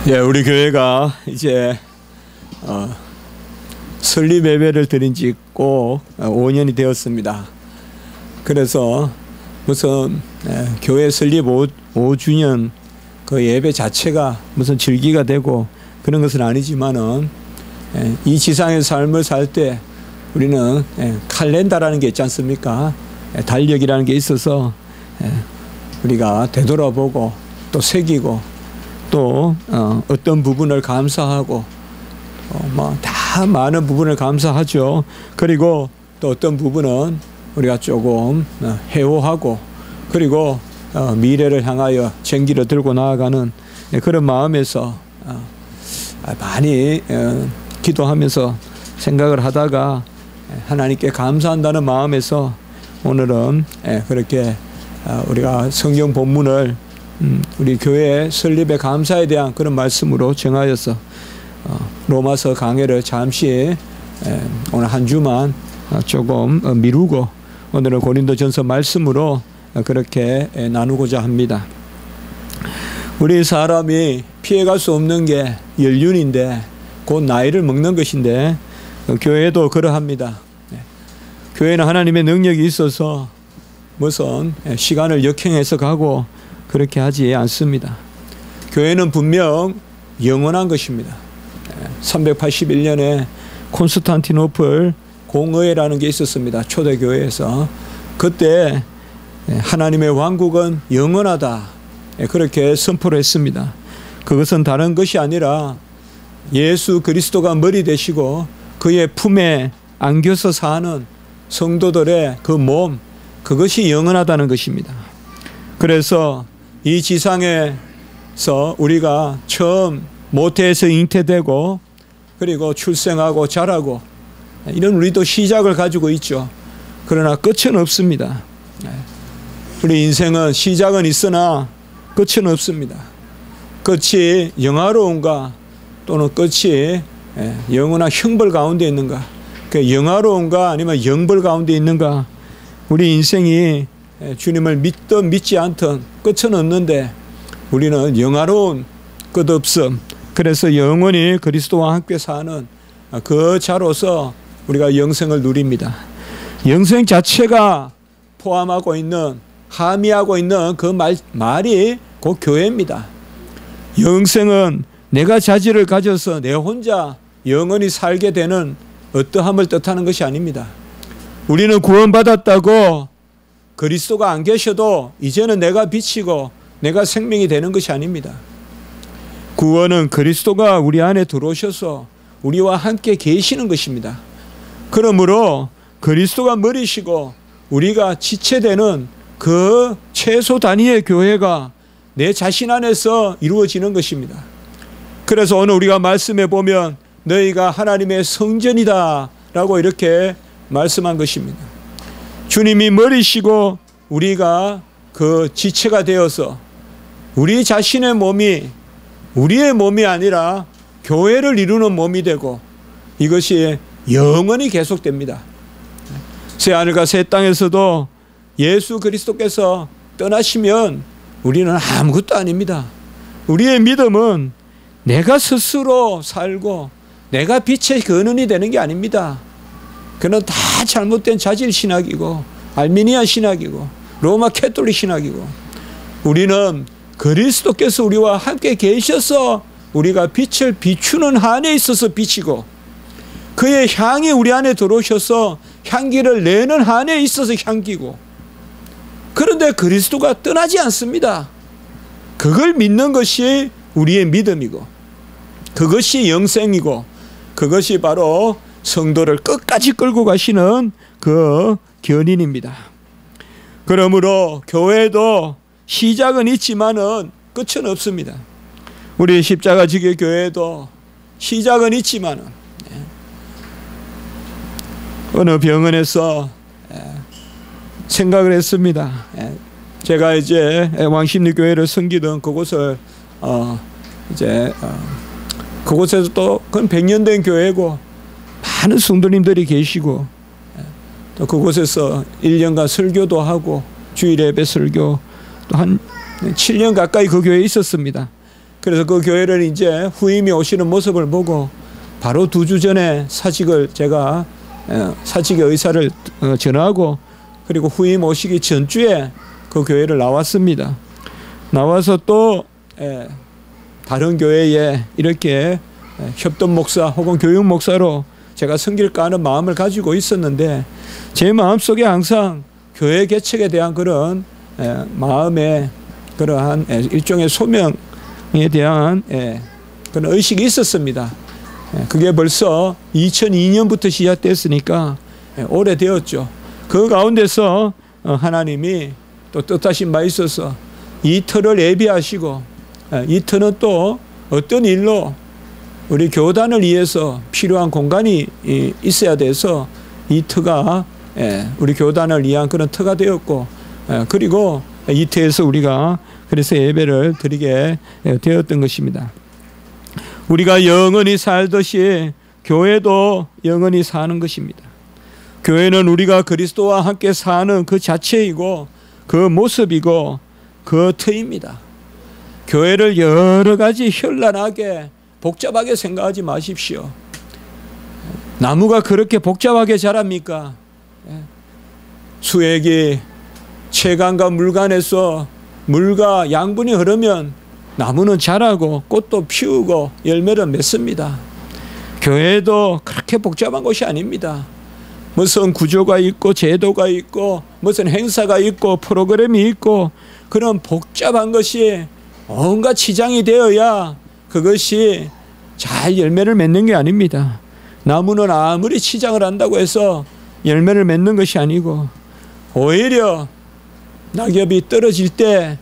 예, 우리 교회가 이제 설립 예배를 드린 지 꼭 5년이 되었습니다. 그래서 무슨 교회 설립 5주년 그 예배 자체가 무슨 즐기가 되고 그런 것은 아니지만은 이 지상의 삶을 살 때 우리는 칼렌다라는 게 있지 않습니까? 달력이라는 게 있어서 우리가 되돌아보고 또 새기고 또 어떤 부분을 감사하고 다 많은 부분을 감사하죠. 그리고 또 어떤 부분은 우리가 조금 회호하고 그리고 미래를 향하여 쟁기를 들고 나아가는 그런 마음에서 많이 기도하면서 생각을 하다가 하나님께 감사한다는 마음에서 오늘은 그렇게 우리가 성경 본문을 우리 교회 설립의 감사에 대한 그런 말씀으로 정하여서 로마서 강해를 잠시 오늘 한 주만 조금 미루고 오늘은 고린도전서 말씀으로 그렇게 나누고자 합니다. 우리 사람이 피해갈 수 없는 게 연륜인데 곧 나이를 먹는 것인데 교회도 그러합니다. 교회는 하나님의 능력이 있어서 무슨 시간을 역행해서 가고 그렇게 하지 않습니다. 교회는 분명 영원한 것입니다. 381년에 콘스탄티노플 공의회라는 게 있었습니다. 초대교회에서. 그때 하나님의 왕국은 영원하다 그렇게 선포를 했습니다. 그것은 다른 것이 아니라 예수 그리스도가 머리 되시고 그의 품에 안겨서 사는 성도들의 그 몸, 그것이 영원하다는 것입니다. 그래서 이 지상에서 우리가 처음 모태에서 잉태되고 그리고 출생하고 자라고 이런 우리도 시작을 가지고 있죠. 그러나 끝은 없습니다. 우리 인생은 시작은 있으나 끝은 없습니다. 끝이 영화로운가 또는 끝이 영원한 형벌 가운데 있는가, 그 영화로운가 아니면 영벌 가운데 있는가. 우리 인생이 주님을 믿든 믿지 않든 끝은 없는데 우리는 영화로운 끝없음, 그래서 영원히 그리스도와 함께 사는 그 자로서 우리가 영생을 누립니다. 영생 자체가 포함하고 있는, 함의하고 있는 그 말이 곧 교회입니다. 영생은 내가 자질을 가져서 내 혼자 영원히 살게 되는 어떠함을 뜻하는 것이 아닙니다. 우리는 구원받았다고 그리스도가 안 계셔도 이제는 내가 빛이고 내가 생명이 되는 것이 아닙니다. 구원은 그리스도가 우리 안에 들어오셔서 우리와 함께 계시는 것입니다. 그러므로 그리스도가 머리시고 우리가 지체되는 그 최소 단위의 교회가 내 자신 안에서 이루어지는 것입니다. 그래서 오늘 우리가 말씀해 보면 너희가 하나님의 성전이다 라고 이렇게 말씀한 것입니다. 주님이 머리시고 우리가 그 지체가 되어서 우리 자신의 몸이 우리의 몸이 아니라 교회를 이루는 몸이 되고 이것이 영원히 계속됩니다. 새하늘과 새 땅에서도 예수 그리스도께서 떠나시면 우리는 아무것도 아닙니다. 우리의 믿음은 내가 스스로 살고 내가 빛의 근원이 되는 게 아닙니다. 그는 다 잘못된 자질 신학이고 알미니아 신학이고 로마 캐톨릭 신학이고, 우리는 그리스도께서 우리와 함께 계셔서 우리가 빛을 비추는 한에 있어서 비치고 그의 향이 우리 안에 들어오셔서 향기를 내는 한에 있어서 향기고, 그런데 그리스도가 떠나지 않습니다. 그걸 믿는 것이 우리의 믿음이고 그것이 영생이고 그것이 바로 성도를 끝까지 끌고 가시는 그 견인입니다. 그러므로 교회도 시작은 있지만은 끝은 없습니다. 우리 십자가 지교 교회도 시작은 있지만은 어느 병원에서 생각을 했습니다. 제가 이제 왕십리 교회를 섬기던 그곳을 그곳에서 또 그건 100년 된 교회고 많은 성도님들이 계시고 또 그곳에서 1년간 설교도 하고 주일 예배 설교 또 한 7년 가까이 그 교회에 있었습니다. 그래서 그 교회를 이제 후임이 오시는 모습을 보고 바로 2주 전에 제가 사직의 의사를 전하고, 그리고 후임 오시기 전주에 그 교회를 나왔습니다. 나와서 또 다른 교회에 이렇게 협동 목사 혹은 교육 목사로 제가 섬길까 하는 마음을 가지고 있었는데, 제 마음속에 항상 교회 개척에 대한 그런 마음의 그러한 일종의 소명에 대한 그런 의식이 있었습니다. 그게 벌써 2002년부터 시작됐으니까 오래되었죠. 그 가운데서 하나님이 또 뜻하신 바 있어서 이 터를 예비하시고, 이 터는 또 어떤 일로 우리 교단을 위해서 필요한 공간이 있어야 돼서 이 터가 우리 교단을 위한 그런 터가 되었고, 그리고 이 터에서 우리가 그래서 예배를 드리게 되었던 것입니다. 우리가 영원히 살듯이 교회도 영원히 사는 것입니다. 교회는 우리가 그리스도와 함께 사는 그 자체이고 그 모습이고 그 터입니다. 교회를 여러 가지 현란하게 복잡하게 생각하지 마십시오. 나무가 그렇게 복잡하게 자랍니까? 수액이 채간과 물간에서 물과 양분이 흐르면 나무는 자라고 꽃도 피우고 열매를 맺습니다. 교회도 그렇게 복잡한 것이 아닙니다. 무슨 구조가 있고 제도가 있고 무슨 행사가 있고 프로그램이 있고 그런 복잡한 것이 온갖 치장이 되어야 그것이 잘 열매를 맺는 게 아닙니다. 나무는 아무리 치장을 한다고 해서 열매를 맺는 것이 아니고, 오히려 낙엽이 떨어질 때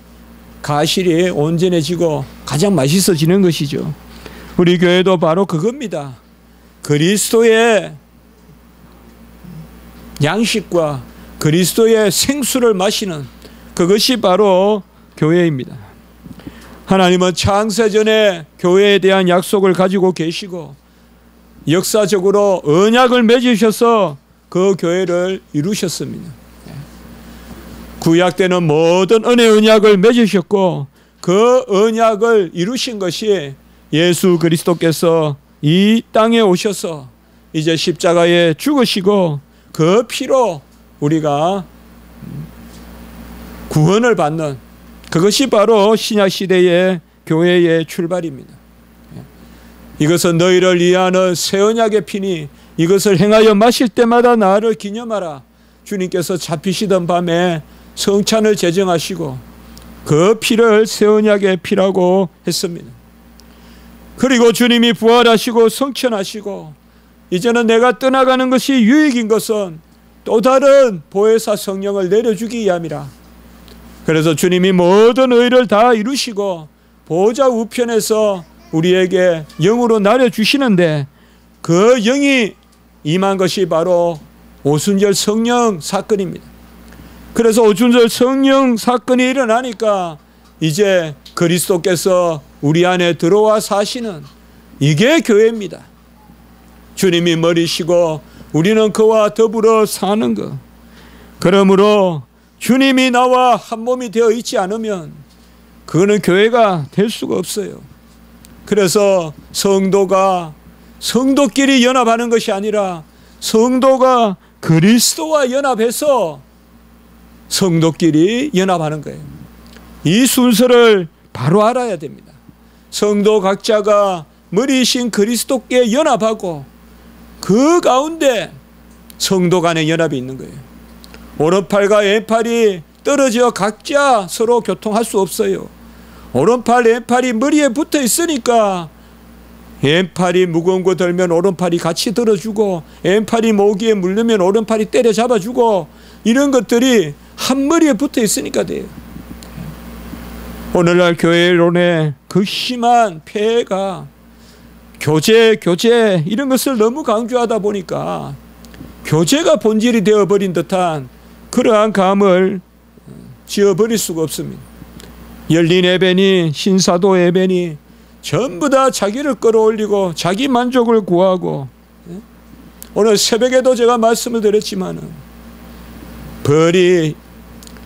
가실이 온전해지고 가장 맛있어지는 것이죠. 우리 교회도 바로 그겁니다. 그리스도의 양식과 그리스도의 생수를 마시는 그것이 바로 교회입니다. 하나님은 창세전에 교회에 대한 약속을 가지고 계시고 역사적으로 언약을 맺으셔서 그 교회를 이루셨습니다. 구약 때는 모든 은혜 언약을 맺으셨고 그 언약을 이루신 것이 예수 그리스도께서 이 땅에 오셔서 이제 십자가에 죽으시고 그 피로 우리가 구원을 받는 그것이 바로 신약시대의 교회의 출발입니다. 이것은 너희를 위하는 새 언약의 피니 이것을 행하여 마실 때마다 나를 기념하라. 주님께서 잡히시던 밤에 성찬을 제정하시고 그 피를 새 언약의 피라고 했습니다. 그리고 주님이 부활하시고 성천하시고 이제는 내가 떠나가는 것이 유익인 것은 또 다른 보혜사 성령을 내려주기 위함이라. 그래서 주님이 모든 의를 다 이루시고 보좌 우편에서 우리에게 영으로 나려주시는데 그 영이 임한 것이 바로 오순절 성령 사건입니다. 그래서 오순절 성령 사건이 일어나니까 이제 그리스도께서 우리 안에 들어와 사시는 이게 교회입니다. 주님이 머리시고 우리는 그와 더불어 사는 것. 그러므로 주님이 나와 한 몸이 되어 있지 않으면 그거는 교회가 될 수가 없어요. 그래서 성도가 성도끼리 연합하는 것이 아니라 성도가 그리스도와 연합해서 성도끼리 연합하는 거예요. 이 순서를 바로 알아야 됩니다. 성도 각자가 머리이신 그리스도께 연합하고 그 가운데 성도 간의 연합이 있는 거예요. 오른팔과 왼팔이 떨어져 각자 서로 교통할 수 없어요. 오른팔 왼팔이 머리에 붙어 있으니까 왼팔이 무거운 거 들면 오른팔이 같이 들어주고 왼팔이 모기에 물리면 오른팔이 때려잡아주고 이런 것들이 한 머리에 붙어 있으니까 돼요. 오늘날 교회론의 그 심한 폐해가 교제 이런 것을 너무 강조하다 보니까 교제가 본질이 되어버린 듯한 그러한 감을 지어버릴 수가 없습니다. 열린 예배니 신사도 예배니 전부 다 자기를 끌어올리고 자기 만족을 구하고, 오늘 새벽에도 제가 말씀을 드렸지만은 벌이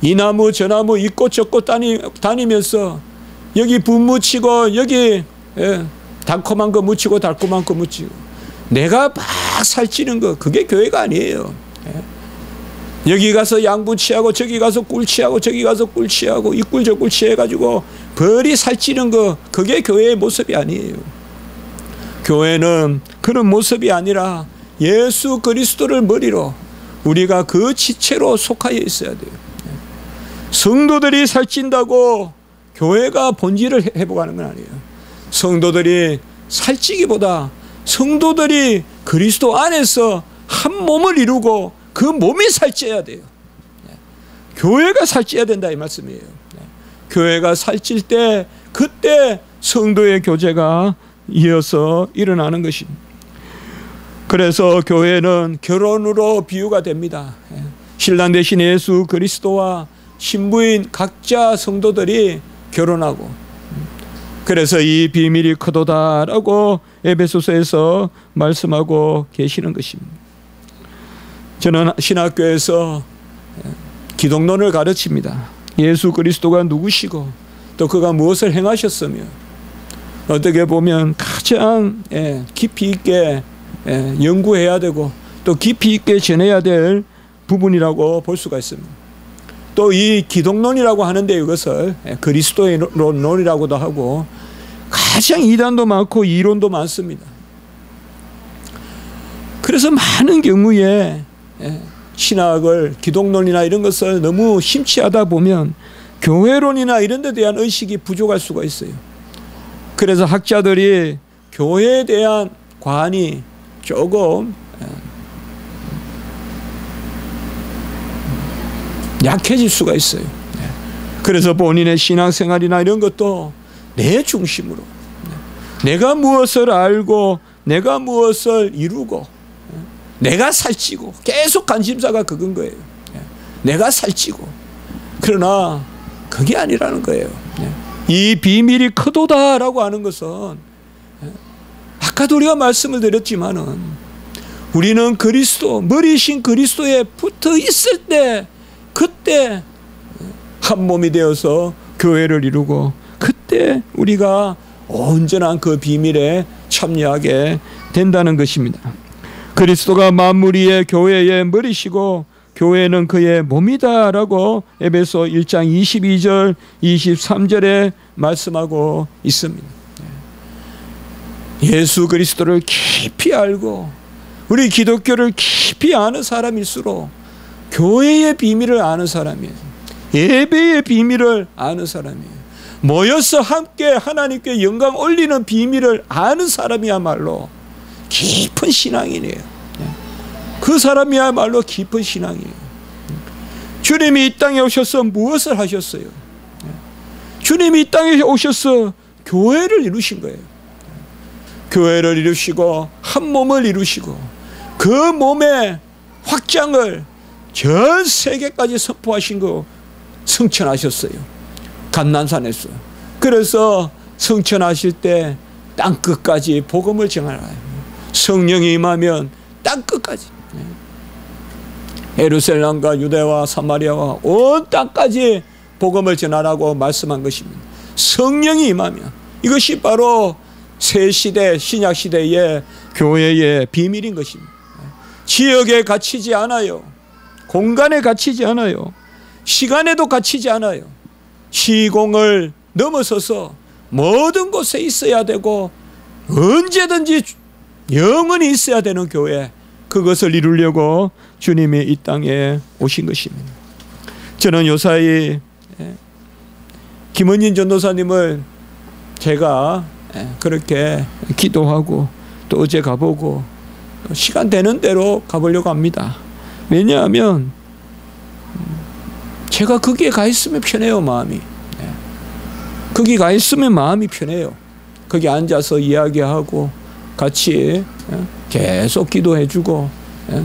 이 나무 저 나무 이 꽃 저 꽃 다니면서 여기 분 묻히고 여기 달콤한 거 묻히고 달콤한 거 묻히고 내가 막 살찌는 거 그게 교회가 아니에요. 여기 가서 양분 취하고 저기 가서 꿀 취하고 저기 가서 꿀 취하고 이 꿀 저 꿀 취해가지고 벌이 살찌는 거 그게 교회의 모습이 아니에요. 교회는 그런 모습이 아니라 예수 그리스도를 머리로 우리가 그 지체로 속하여 있어야 돼요. 성도들이 살찐다고 교회가 본질을 회복하는 건 아니에요. 성도들이 살찌기보다 성도들이 그리스도 안에서 한 몸을 이루고 그 몸이 살쪄야 돼요. 교회가 살쪄야 된다 이 말씀이에요. 교회가 살찔 때 그때 성도의 교제가 이어서 일어나는 것입니다. 그래서 교회는 결혼으로 비유가 됩니다. 신랑 되신 예수 그리스도와 신부인 각자 성도들이 결혼하고 그래서 이 비밀이 크도다라고 에베소서에서 말씀하고 계시는 것입니다. 저는 신학교에서 기독론을 가르칩니다. 예수 그리스도가 누구시고 또 그가 무엇을 행하셨으며 어떻게 보면 가장 깊이 있게 연구해야 되고 또 깊이 있게 전해야 될 부분이라고 볼 수가 있습니다. 또 이 기독론이라고 하는데 이것을 그리스도의 논이라고도 하고 가장 이단도 많고 이론도 많습니다. 그래서 많은 경우에 신학을 기독론이나 이런 것을 너무 심취하다 보면 교회론이나 이런 데 대한 의식이 부족할 수가 있어요. 그래서 학자들이 교회에 대한 관이 조금 약해질 수가 있어요. 그래서 본인의 신앙생활이나 이런 것도 내 중심으로 내가 무엇을 알고 내가 무엇을 이루고 내가 살찌고 계속 관심사가 그건 거예요. 내가 살찌고 그러나 그게 아니라는 거예요. 이 비밀이 크도다라고 하는 것은 아까도 우리가 말씀을 드렸지만은 우리는 그리스도 머리신 그리스도에 붙어 있을 때 그때 한 몸이 되어서 교회를 이루고 그때 우리가 온전한 그 비밀에 참여하게 된다는 것입니다. 그리스도가 만물 위의 교회의 머리시고 교회는 그의 몸이다라고 에베소 1장 22절 23절에 말씀하고 있습니다. 예수 그리스도를 깊이 알고 우리 기독교를 깊이 아는 사람일수록 교회의 비밀을 아는 사람이에요. 예배의 비밀을 아는 사람이에요. 모여서 함께 하나님께 영광 올리는 비밀을 아는 사람이야말로 깊은 신앙이네요. 그 사람이야말로 깊은 신앙이에요. 주님이 이 땅에 오셔서 무엇을 하셨어요? 주님이 이 땅에 오셔서 교회를 이루신 거예요. 교회를 이루시고 한 몸을 이루시고 그 몸의 확장을 전 세계까지 선포하신 거 성천하셨어요. 감난산에서. 그래서 성천하실 때 땅끝까지 복음을 전하라. 성령이 임하면 땅끝까지 예루살렘과 유대와 사마리아와 온 땅까지 복음을 전하라고 말씀한 것입니다. 성령이 임하면 이것이 바로 새 시대 신약 시대의 교회의 비밀인 것입니다. 지역에 갇히지 않아요. 공간에 갇히지 않아요. 시간에도 갇히지 않아요. 시공을 넘어서서 모든 곳에 있어야 되고 언제든지 영원히 있어야 되는 교회, 그것을 이루려고 주님이 이 땅에 오신 것입니다. 저는 요사이 김은진 전도사님을 제가 그렇게 기도하고 또 어제 가보고 시간 되는 대로 가보려고 합니다. 왜냐하면 제가 거기에 가 있으면 편해요. 마음이. 거기 가 있으면 마음이 편해요. 거기 앉아서 이야기하고 같이 계속 기도해주고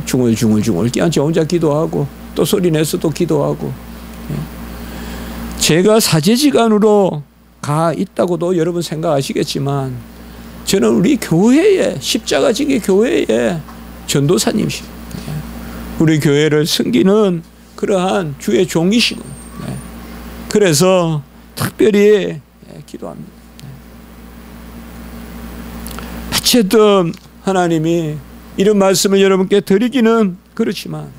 중얼중얼 저 혼자 기도하고 또 소리 내서 또 기도하고 제가 사제지간으로 가 있다고도 여러분 생각하시겠지만 저는 우리 교회의 십자가지기 교회의 전도사님이시고 우리 교회를 섬기는 그러한 주의 종이시고 그래서 특별히 기도합니다. 어쨌든 하나님이 이런 말씀을 여러분께 드리기는 그렇지만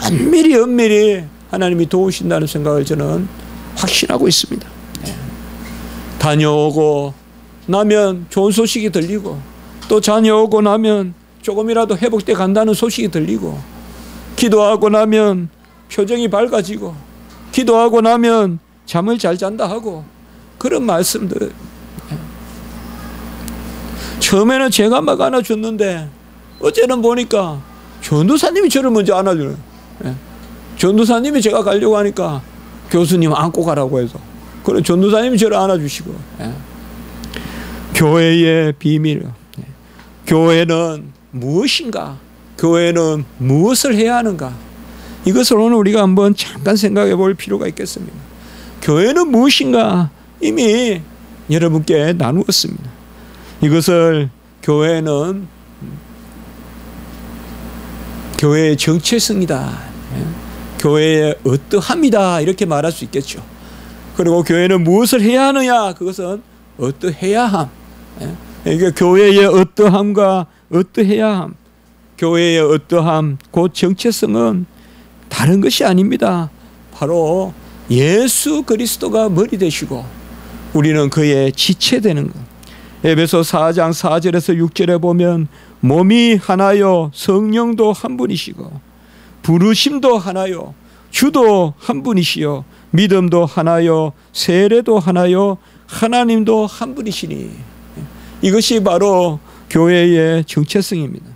엄밀히 하나님이 도우신다는 생각을 저는 확신하고 있습니다. 다녀오고 나면 좋은 소식이 들리고, 또 다녀오고 나면 조금이라도 회복돼 간다는 소식이 들리고, 기도하고 나면 표정이 밝아지고, 기도하고 나면 잠을 잘 잔다 하고, 그런 말씀들. 처음에는 제가 막 안아줬는데 어제는 보니까 전도사님이 저를 먼저 안아주는. 전도사님이 제가 가려고 하니까 교수님 안고 가라고 해서, 그래 전도사님이 저를 안아주시고. 교회의 비밀. 교회는 무엇인가? 교회는 무엇을 해야 하는가? 이것을 오늘 우리가 한번 잠깐 생각해 볼 필요가 있겠습니다. 교회는 무엇인가? 이미 여러분께 나누었습니다. 이것을 교회는 교회의 정체성이다, 교회의 어떠함이다, 이렇게 말할 수 있겠죠. 그리고 교회는 무엇을 해야 하느냐? 그것은 어떠해야 함. 이게 교회의 어떠함과 어떠해야 함, 교회의 어떠함, 그 정체성은 다른 것이 아닙니다. 바로 예수 그리스도가 머리 되시고 우리는 그의 지체되는 것. 에베소 4장 4절에서 6절에 보면 몸이 하나요 성령도 한 분이시고 부르심도 하나요 주도 한 분이시요 믿음도 하나요 세례도 하나요 하나님도 한 분이시니. 이것이 바로 교회의 정체성입니다.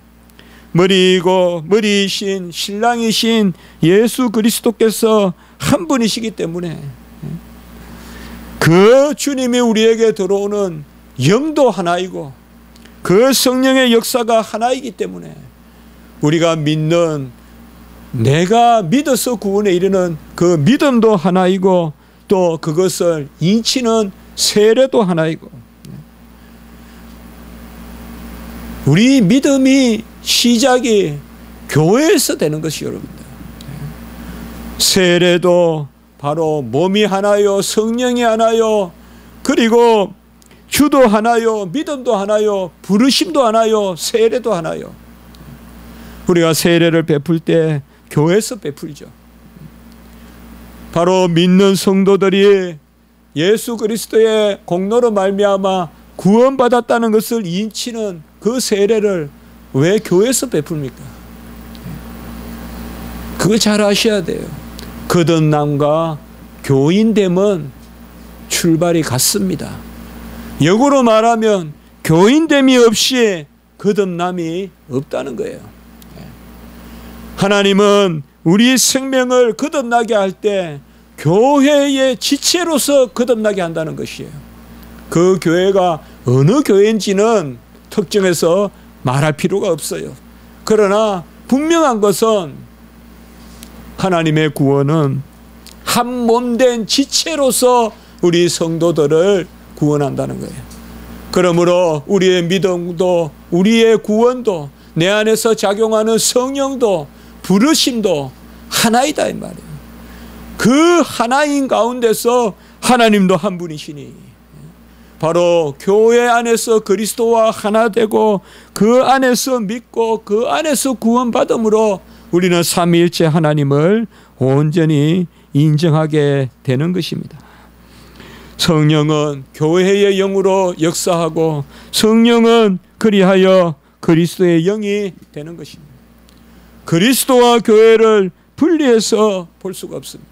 머리이신 신랑이신 예수 그리스도께서 한 분이시기 때문에 그 주님이 우리에게 들어오는 영도 하나이고 그 성령의 역사가 하나이기 때문에 우리가 믿는, 내가 믿어서 구원에 이르는 그 믿음도 하나이고, 또 그것을 인치는 세례도 하나이고, 우리 믿음이 시작이 교회에서 되는 것이 여러분들. 세례도 바로 몸이 하나요 성령이 하나요 그리고 주도 하나요 믿음도 하나요 부르심도 하나요 세례도 하나요. 우리가 세례를 베풀 때 교회에서 베풀죠. 바로 믿는 성도들이 예수 그리스도의 공로로 말미암아 구원받았다는 것을 인치는 그 세례를 왜 교회에서 베풉니까? 그걸 잘 아셔야 돼요. 거듭남과 교인됨은 출발이 같습니다. 역으로 말하면 교인됨이 없이 거듭남이 없다는 거예요. 하나님은 우리 생명을 거듭나게 할 때 교회의 지체로서 거듭나게 한다는 것이에요. 그 교회가 어느 교회인지는 특정해서 말할 필요가 없어요. 그러나 분명한 것은 하나님의 구원은 한 몸된 지체로서 우리 성도들을 구원한다는 거예요. 그러므로 우리의 믿음도 우리의 구원도 내 안에서 작용하는 성령도 부르심도 하나이다 이 말이에요. 그 하나인 가운데서 하나님도 한 분이시니 바로 교회 안에서 그리스도와 하나 되고 그 안에서 믿고 그 안에서 구원받음으로 우리는 삼위일체 하나님을 온전히 인정하게 되는 것입니다. 성령은 교회의 영으로 역사하고 성령은 그리하여 그리스도의 영이 되는 것입니다. 그리스도와 교회를 분리해서 볼 수가 없습니다.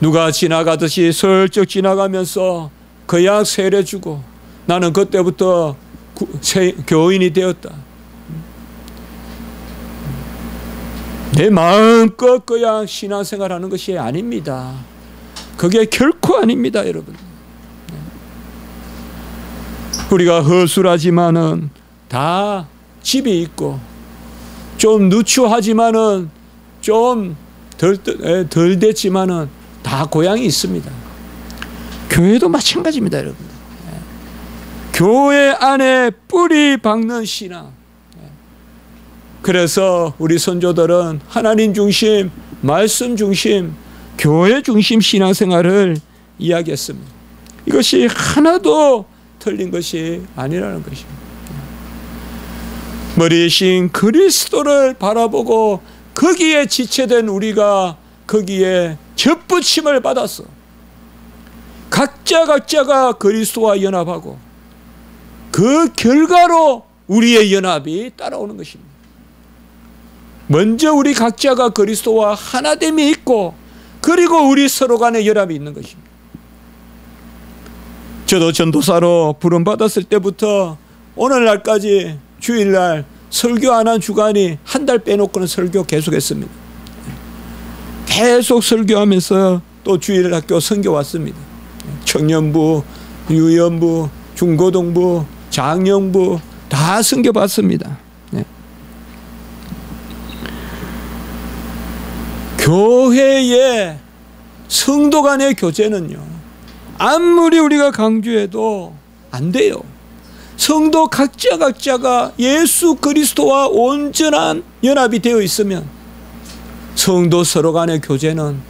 누가 지나가듯이 슬쩍 지나가면서 그냥 세례 주고 나는 그때부터 교인이 되었다. 내 마음껏 그냥 신앙생활하는 것이 아닙니다. 그게 결코 아닙니다, 여러분. 우리가 허술하지만은 다 집이 있고 좀 누추하지만은 좀 덜 됐지만은 다 고향이 있습니다. 교회도 마찬가지입니다, 여러분. 교회 안에 뿌리 박는 신앙. 그래서 우리 선조들은 하나님 중심, 말씀 중심, 교회 중심 신앙생활을 이야기했습니다. 이것이 하나도 틀린 것이 아니라는 것입니다. 머리이신 그리스도를 바라보고 거기에 지체된 우리가 거기에 접붙임을 받았어. 각자가 그리스도와 연합하고 그 결과로 우리의 연합이 따라오는 것입니다. 먼저 우리 각자가 그리스도와 하나됨이 있고 그리고 우리 서로 간의 연합이 있는 것입니다. 저도 전도사로 부름받았을 때부터 오늘날까지 주일날 설교 안 한 주간이 한 달 빼놓고는 설교 계속했습니다. 계속 설교하면서 또 주일학교 선교 왔습니다. 청년부, 유연부, 중고등부, 장년부 다 선교 받습니다. 교회의 성도 간의 교제는요, 아무리 우리가 강조해도 안 돼요. 성도 각자가 예수 그리스도와 온전한 연합이 되어 있으면 성도 서로 간의 교제는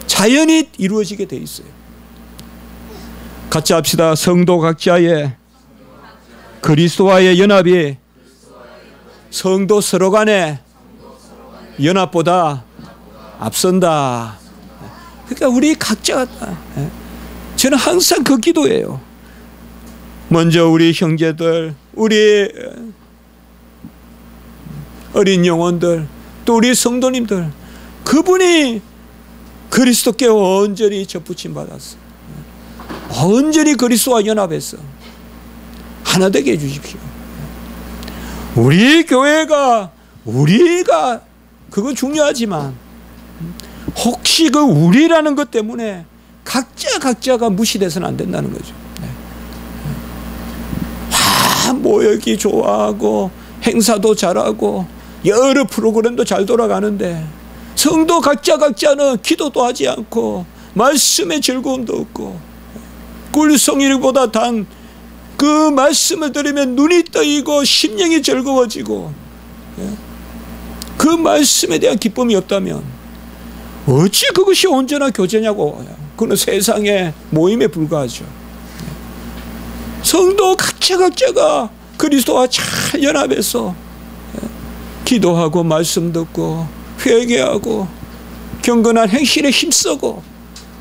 자연히 이루어지게 되어 있어요. 같이 합시다. 성도 각자의 그리스도와의 연합이 성도 서로 간의 연합보다 앞선다. 그러니까 우리 각자가, 저는 항상 그 기도예요. 먼저 우리 형제들, 우리 어린 영혼들, 또 우리 성도님들, 그분이 그리스도께 온전히 접붙임 받았어. 온전히 그리스도와 연합했어. 하나 되게 해주십시오. 우리 교회가, 우리가 그건 중요하지만 혹시 그 우리라는 것 때문에 각자가 무시돼서는 안 된다는 거죠. 모여기 좋아하고 행사도 잘하고 여러 프로그램도 잘 돌아가는데 성도 각자는 기도도 하지 않고 말씀에 즐거움도 없고 꿀송이보다 단 그 말씀을 들으면 눈이 떠이고 심령이 즐거워지고 그 말씀에 대한 기쁨이 없다면 어찌 그것이 온전한 교제냐고. 그건 세상의 모임에 불과하죠. 성도 각자가 그리스도와 잘 연합해서 기도하고 말씀 듣고 회개하고 경건한 행실에 힘쓰고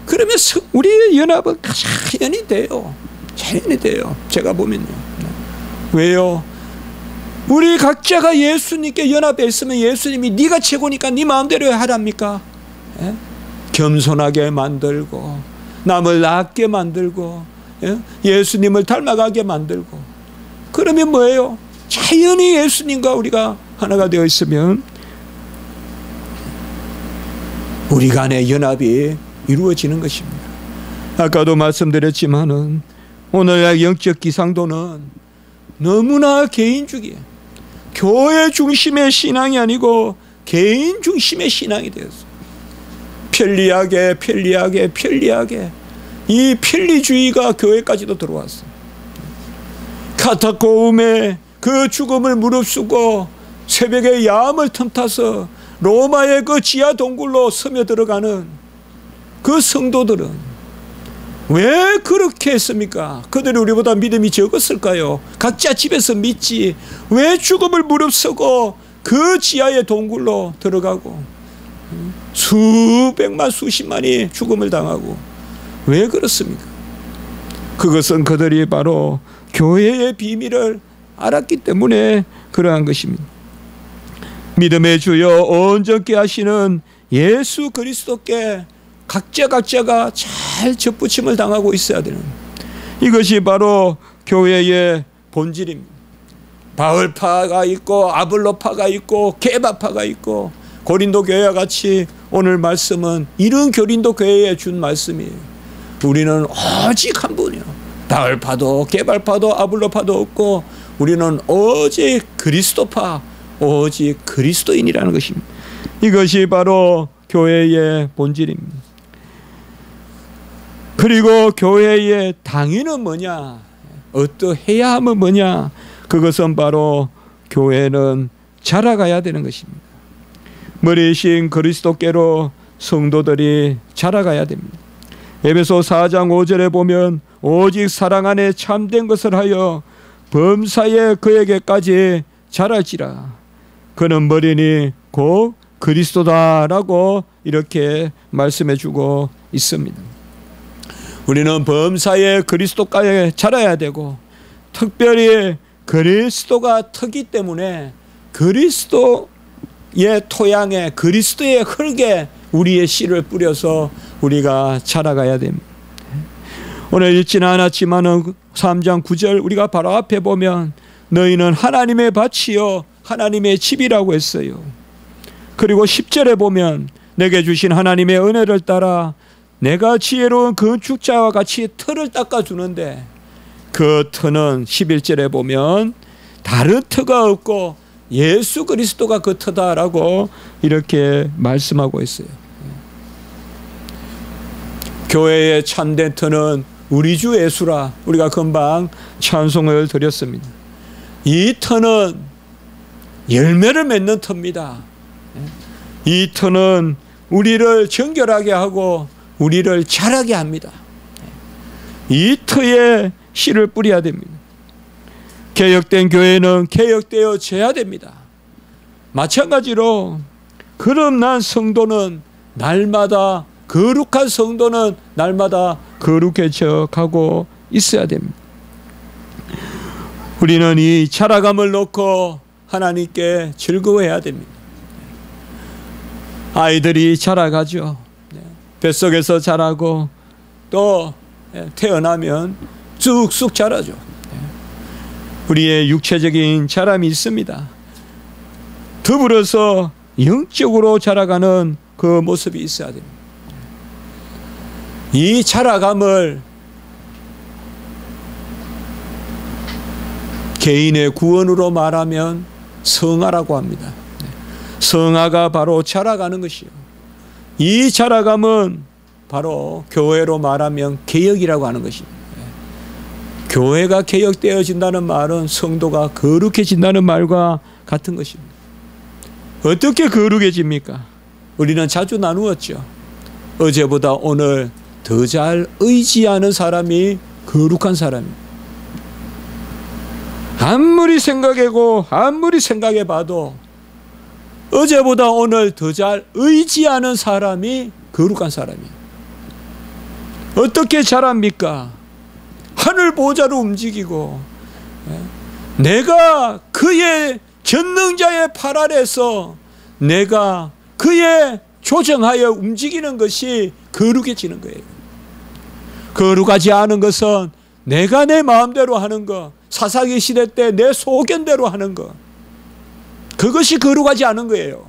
그러면 우리의 연합은 자연히 돼요. 자연히 돼요. 제가 보면요. 왜요? 우리 각자가 예수님께 연합해 있으면 예수님이 네가 최고니까 네 마음대로 하랍니까? 겸손하게 만들고 남을 낮게 만들고 예수님을 닮아가게 만들고 그러면 뭐예요? 자연히 예수님과 우리가 하나가 되어 있으면 우리 간의 연합이 이루어지는 것입니다. 아까도 말씀드렸지만은 오늘날 영적 기상도는 너무나 개인주의예요. 교회 중심의 신앙이 아니고 개인 중심의 신앙이 되었어요. 편리하게 이 편리주의가 교회까지도 들어왔어요. 카타콤에 그 죽음을 무릅쓰고 새벽에 야암을 틈타서 로마의 그 지하 동굴로 스며들어가는 그 성도들은 왜 그렇게 했습니까? 그들이 우리보다 믿음이 적었을까요? 각자 집에서 믿지 왜 죽음을 무릅쓰고 그 지하의 동굴로 들어가고 수백만 수십만이 죽음을 당하고 왜 그렇습니까? 그것은 그들이 바로 교회의 비밀을 알았기 때문에 그러한 것입니다. 믿음의 주여 온전케 하시는 예수 그리스도께 각자가 잘 접붙임을 당하고 있어야 되는, 이것이 바로 교회의 본질입니다. 바울파가 있고 아볼로파가 있고 게바파가 있고 고린도 교회와 같이 오늘 말씀은 이런 고린도 교회에 준 말씀이에요. 우리는 오직 한 분이요. 바울파도 게발파도 아볼로파도 없고 우리는 오직 그리스도파, 오직 그리스도인이라는 것입니다. 이것이 바로 교회의 본질입니다. 그리고 교회의 당위는 뭐냐, 어떠해야 함은 뭐냐, 그것은 바로 교회는 자라가야 되는 것입니다. 머리이신 그리스도께로 성도들이 자라가야 됩니다. 에베소 4장 5절에 보면 오직 사랑 안에 참된 것을 하여 범사에 그에게까지 자랄지라. 그는 머리니 곧 그리스도다라고 이렇게 말씀해 주고 있습니다. 우리는 범사에 그리스도까지 자라야 되고, 특별히 그리스도가 터기 때문에 그리스도의 토양에, 그리스도의 흙에 우리의 씨를 뿌려서 우리가 자라가야 됩니다. 오늘 읽지는 않았지만 3장 9절 우리가 바로 앞에 보면 너희는 하나님의 밭이요 하나님의 집이라고 했어요. 그리고 10절에 보면 내게 주신 하나님의 은혜를 따라 내가 지혜로운 건축자와 같이 터를 닦아주는데, 그 터는 11절에 보면 다른 터가 없고 예수 그리스도가 그 터다라고 이렇게 말씀하고 있어요. 교회의 참된 터는 우리 주 예수라 우리가 금방 찬송을 드렸습니다. 이 터는 열매를 맺는 터입니다. 이 터는 우리를 정결하게 하고 우리를 자라게 합니다. 이 터에 씨를 뿌려야 됩니다. 개혁된 교회는 개혁되어져야 됩니다. 마찬가지로 거듭난 성도는 날마다, 거룩한 성도는 날마다 거룩해져 가고 있어야 됩니다. 우리는 이 자라감을 놓고 하나님께 즐거워해야 됩니다. 아이들이 자라가죠. 뱃속에서 자라고 또 태어나면 쑥쑥 자라죠. 우리의 육체적인 자람이 있습니다. 더불어서 영적으로 자라가는 그 모습이 있어야 됩니다. 이 자라감을 개인의 구원으로 말하면 성화라고 합니다. 성화가 바로 자라가는 것이요. 이 자라감은 바로 교회로 말하면 개혁이라고 하는 것입니다. 교회가 개혁되어진다는 말은 성도가 거룩해진다는 말과 같은 것입니다. 어떻게 거룩해집니까? 우리는 자주 나누었죠. 어제보다 오늘 더 잘 의지하는 사람이 거룩한 사람입니다. 아무리 생각하고 아무리 생각해봐도 어제보다 오늘 더 잘 의지하는 사람이 거룩한 사람이에요. 어떻게 잘합니까? 하늘 보좌로 움직이고 내가 그의 전능자의 팔 아래서 내가 그의 조정하여 움직이는 것이 거룩해지는 거예요. 거룩하지 않은 것은 내가 내 마음대로 하는 것, 사사기 시대 때 내 소견대로 하는 것, 그것이 거룩하지 않은 거예요.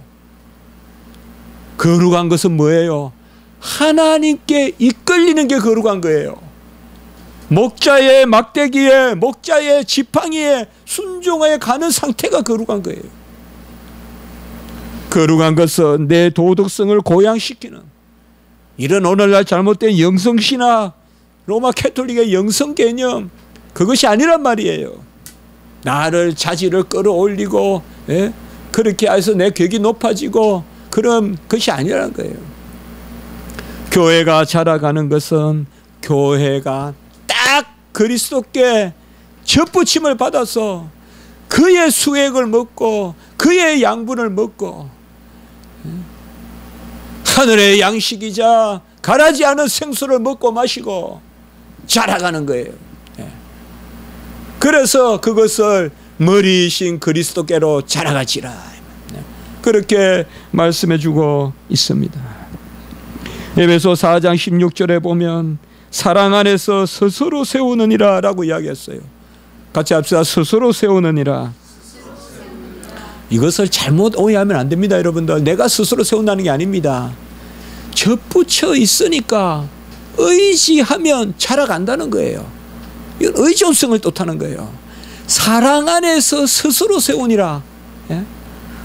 거룩한 것은 뭐예요? 하나님께 이끌리는 게 거룩한 거예요. 목자의 막대기에, 목자의 지팡이에 순종하여 가는 상태가 거룩한 거예요. 거룩한 것은 내 도덕성을 고양시키는 이런 오늘날 잘못된 영성신학, 로마 캐톨릭의 영성 개념, 그것이 아니란 말이에요. 나를 자질을 끌어올리고 그렇게 해서 내 격이 높아지고 그런 것이 아니라는 거예요. 교회가 자라가는 것은 교회가 딱 그리스도께 접붙임을 받아서 그의 수액을 먹고 그의 양분을 먹고 하늘의 양식이자 가라지 않은 생수를 먹고 마시고 자라가는 거예요. 그래서 그것을 머리이신 그리스도께로 자라가지라, 그렇게 말씀해 주고 있습니다. 에베소 4장 16절에 보면 사랑 안에서 스스로 세우느니라 라고 이야기했어요. 같이 합시다. 스스로 세우느니라. 이것을 잘못 오해하면 안 됩니다. 여러분들, 내가 스스로 세운다는 게 아닙니다. 접붙여 있으니까 의지하면 자라간다는 거예요. 이건 의존성을 뜻하는 거예요. 사랑 안에서 스스로 세우니라.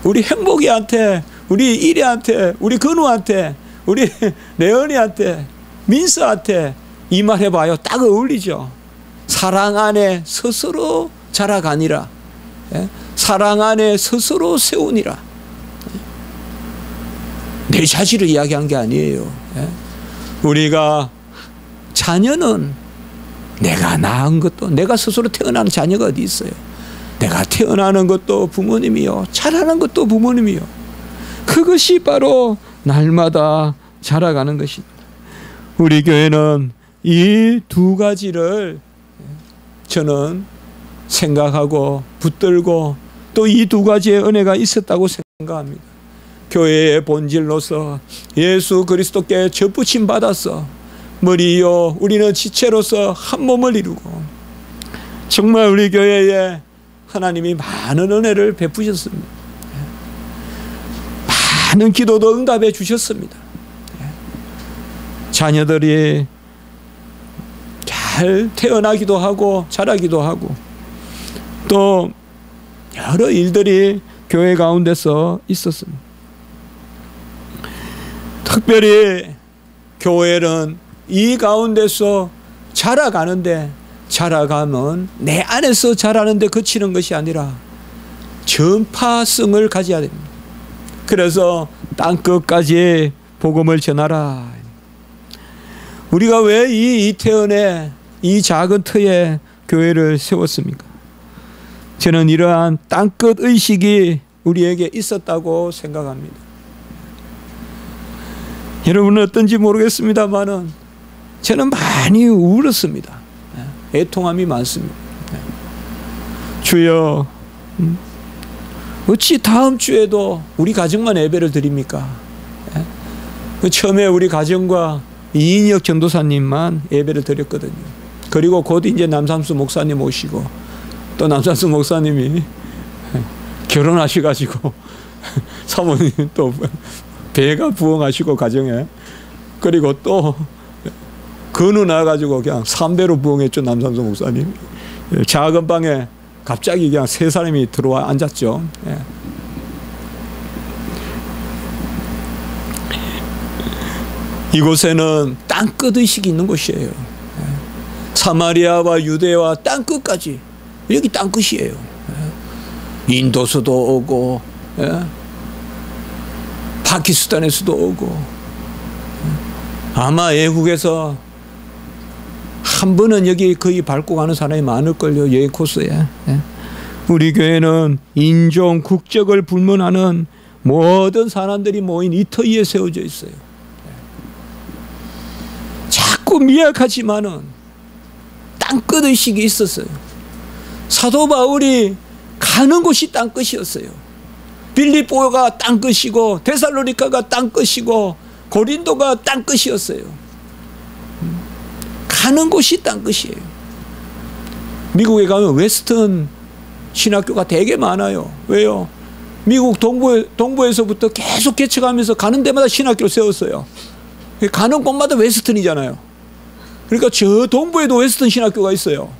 우리 행복이한테, 우리 이래한테, 우리 근우한테, 우리 레언이한테, 민서한테 이 말 해봐요. 딱 어울리죠. 사랑 안에 스스로 자라가니라. 사랑 안에 스스로 세우니라. 내 자질을 이야기한 게 아니에요. 우리가 자녀는 내가 낳은 것도, 내가 스스로 태어난 자녀가 어디 있어요? 내가 태어나는 것도 부모님이요, 자라는 것도 부모님이요. 그것이 바로 날마다 자라가는 것입니다. 우리 교회는 이 두 가지를 저는 생각하고 붙들고 또 이 두 가지의 은혜가 있었다고 생각합니다. 교회의 본질로서 예수 그리스도께 접붙임 받아서 머리요 우리는 지체로서 한 몸을 이루고, 정말 우리 교회에 하나님이 많은 은혜를 베푸셨습니다. 많은 기도도 응답해 주셨습니다. 자녀들이 잘 태어나기도 하고 자라기도 하고, 또 여러 일들이 교회 가운데서 있었습니다. 특별히 교회는 이 가운데서 자라가는데, 자라가면 내 안에서 자라는데 그치는 것이 아니라 전파성을 가져야 됩니다. 그래서 땅끝까지 복음을 전하라. 우리가 왜 이 이태원에, 이 작은 터에 교회를 세웠습니까? 저는 이러한 땅끝 의식이 우리에게 있었다고 생각합니다. 여러분은 어떤지 모르겠습니다만은 저는 많이 울었습니다. 애통함이 많습니다. 주여, 어찌 다음 주에도 우리 가정만 예배를 드립니까? 처음에 우리 가정과 이인혁 전도사님만 예배를 드렸거든요. 그리고 곧 이제 남삼수 목사님 오시고, 또 남삼수 목사님이 결혼하셔가지고 사모님 또 배가 부흥하시고 가정에, 그리고 또 건우 나가지고 그냥 3배로 부흥했죠. 남삼수 목사님. 작은 방에 갑자기 그냥 세 사람이 들어와 앉았죠. 이곳에는 땅끝 의식이 있는 곳이에요. 사마리아와 유대와 땅끝까지, 여기 땅끝이에요. 인도서도 오고, 파키스탄에서도 오고, 아마 외국에서 한 번은 여기 거의 밟고 가는 사람이 많을걸요. 여기 코스에. 우리 교회는 인종, 국적을 불문하는 모든 사람들이 모인 이 터 위에 세워져 있어요. 자꾸 미약하지만은 땅끝 의식이 있었어요. 사도 바울이 가는 곳이 땅끝이었어요. 빌립보가 땅끝이고, 데살로니가가 땅끝이고, 고린도가 땅끝이었어요. 가는 곳이 땅끝이에요. 미국에 가면 웨스턴 신학교가 되게 많아요. 왜요? 미국 동부에서부터 계속 개척하면서 가는 데마다 신학교를 세웠어요. 가는 곳마다 웨스턴이잖아요. 그러니까 저 동부에도 웨스턴 신학교가 있어요.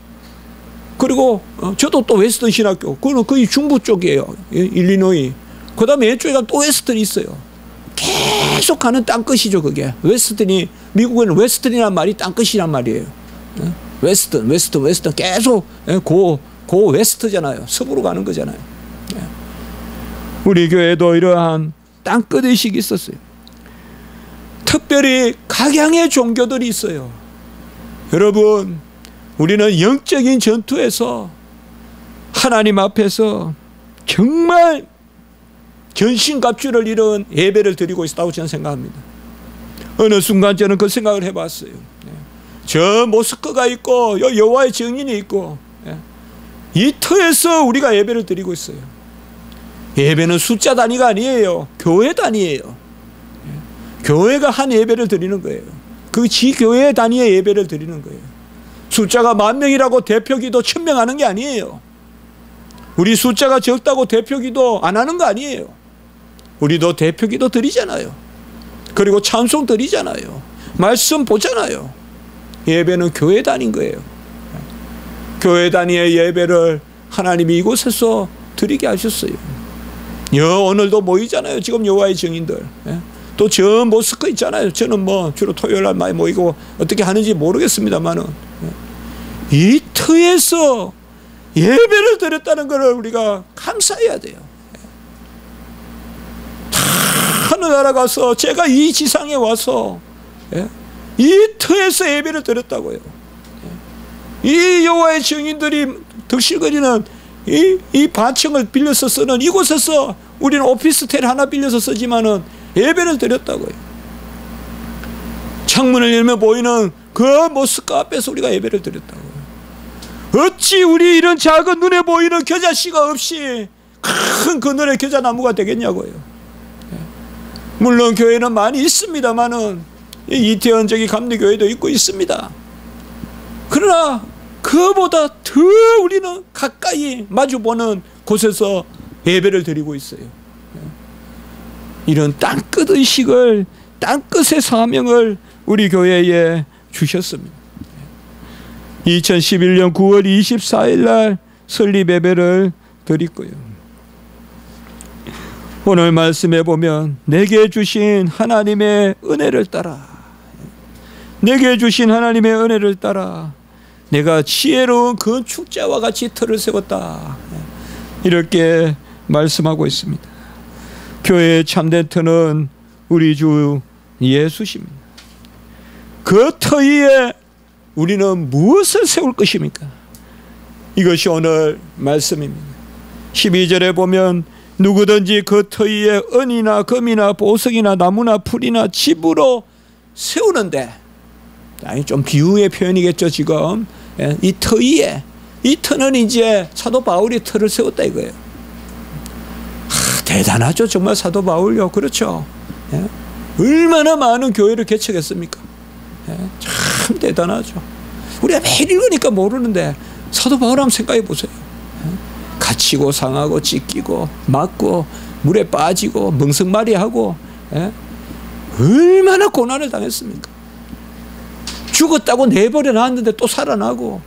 그리고 저도 또 웨스턴 신학교, 그건 거의 중부 쪽이에요. 일리노이. 그 다음에 왼쪽에 가면 또 웨스턴이 있어요. 계속 가는 땅끝이죠, 그게. 웨스턴이, 미국에는 웨스턴이란 말이 땅끝이란 말이에요. 웨스턴 계속 고 웨스트잖아요. 서부로 가는 거잖아요. 우리 교회도 이러한 땅끝 의식이 있었어요. 특별히 각양의 종교들이 있어요. 여러분, 우리는 영적인 전투에서 하나님 앞에서 정말 전신갑주를 이룬 예배를 드리고 있다고 저는 생각합니다. 어느 순간 저는 그 생각을 해봤어요. 저 모스크가 있고 여호와의 증인이 있고, 이 터에서 우리가 예배를 드리고 있어요. 예배는 숫자 단위가 아니에요. 교회 단위예요. 교회가 한 예배를 드리는 거예요. 그 지교회 단위의 예배를 드리는 거예요. 숫자가 10,000명이라고 대표기도 1,000명 하는 게 아니에요. 우리 숫자가 적다고 대표기도 안 하는 거 아니에요. 우리도 대표기도 드리잖아요. 그리고 찬송 드리잖아요. 말씀 보잖아요. 예배는 교회 단위인 거예요. 교회 단위의 예배를 하나님이 이곳에서 드리게 하셨어요. 오늘도 모이잖아요. 지금 여호와의 증인들. 또 저 모스크 있잖아요. 저는 뭐 주로 토요일 날 많이 모이고 어떻게 하는지 모르겠습니다만은 이 터에서 예배를 드렸다는 것을 우리가 감사해야 돼요. 하늘나라 가서 제가 이 지상에 와서 이 터에서 예배를 드렸다고요. 이 여호와의 증인들이 득실거리는 이 반층을 빌려서 쓰는 이곳에서 우리는 오피스텔 하나 빌려서 쓰지만은 예배를 드렸다고요. 창문을 열면 보이는 그 모스크 앞에서 우리가 예배를 드렸다고요. 어찌 우리 이런 작은 눈에 보이는 겨자씨가 없이 큰 그늘의 겨자나무가 되겠냐고요. 물론 교회는 많이 있습니다만은 이태원 저기 감리교회도 있고 있습니다. 그러나 그보다 더 우리는 가까이 마주보는 곳에서 예배를 드리고 있어요. 이런 땅끝 의식을, 땅끝의 사명을 우리 교회에 주셨습니다. 2011년 9월 24일 날 설립 예배를 드리고요. 오늘 말씀에 보면 내게 주신 하나님의 은혜를 따라, 내게 주신 하나님의 은혜를 따라 내가 지혜로운 건축자와 같이 터를 세웠다, 이렇게 말씀하고 있습니다. 교회의 참된 터는 우리 주 예수십니다. 그 터 위에 우리는 무엇을 세울 것입니까? 이것이 오늘 말씀입니다. 12절에 보면 누구든지 그 터 위에 은이나 금이나 보석이나 나무나 풀이나 집으로 세우는데, 아니 좀 비유의 표현이겠죠. 지금 이 터 위에, 이 터는 이제 사도 바울이 터를 세웠다 이거예요. 대단하죠 정말 사도 바울요. 그렇죠. 얼마나 많은 교회를 개척했습니까? 참 대단하죠. 우리가 매일 읽으니까 모르는데 사도 바울 한번 생각해 보세요. 갇히고 상하고 찢기고 맞고 물에 빠지고 멍석말이하고 얼마나 고난을 당했습니까? 죽었다고 내버려 놨는데 또 살아나고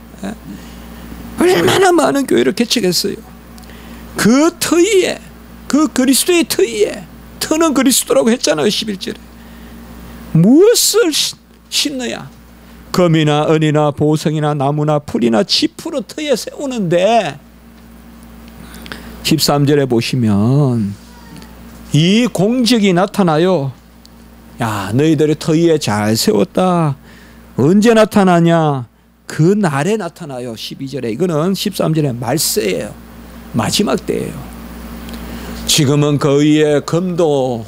얼마나 많은 교회를 개척했어요. 그 터 위에, 그 그리스도의 터 위에, 터는 그리스도라고 했잖아요. 11절에 무엇을 심느냐? 금이나 은이나 보석이나 나무나 풀이나 짚으로 터에 세우는데 13절에 보시면 이 공적이 나타나요. 야, 너희들의 터 위에 잘 세웠다. 언제 나타나냐? 그 날에 나타나요. 12절에. 이거는 13절에 말세예요. 마지막 때예요. 지금은 그 위에 금으로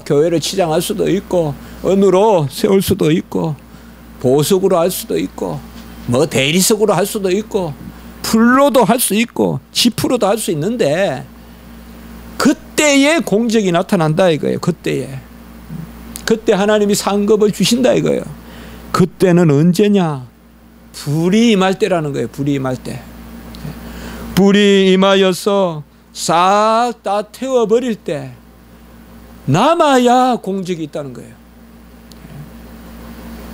교회를 치장할 수도 있고, 은으로 세울 수도 있고, 보석으로 할 수도 있고, 대리석으로 할 수도 있고, 풀로도 할 수 있고, 지프로도 할 수 있는데, 그때에 공적이 나타난다 이거예요. 그때 하나님이 상급을 주신다 이거예요. 그때는 언제냐? 불이 임할 때라는 거예요. 불이 임할 때. 불이 임하여서 싹 다 태워버릴 때 남아야 공적이 있다는 거예요.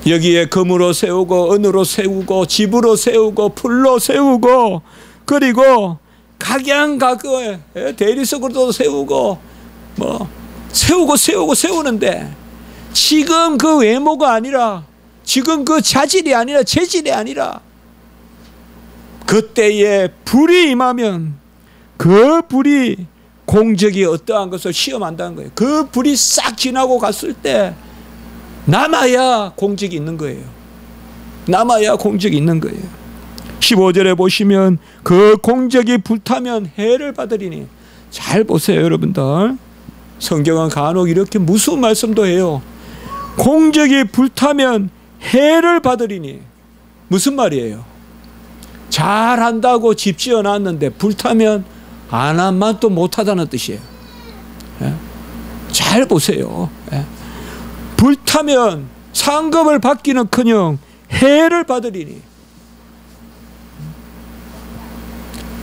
여기에 금으로 세우고 은으로 세우고 집으로 세우고 풀로 세우고, 그리고 각양각의 대리석으로도 세우고 세우는데, 지금 그 외모가 아니라, 지금 그 자질이 아니라, 재질이 아니라, 그때에 불이 임하면 그 불이 공적이 어떠한 것을 시험한다는 거예요. 그 불이 싹 지나고 갔을 때 남아야 공적이 있는 거예요. 남아야 공적이 있는 거예요. 15절에 보시면 그 공적이 불타면 해를 받으리니. 잘 보세요 여러분들. 성경은 간혹 이렇게 무서운 말씀도 해요. 공적이 불타면 해를 받으리니. 무슨 말이에요? 잘한다고 집 지어놨는데 불타면 안 한만 또 못하다는 뜻이에요. 잘 보세요. 불타면 상급을 받기는커녕 해를 받으리니.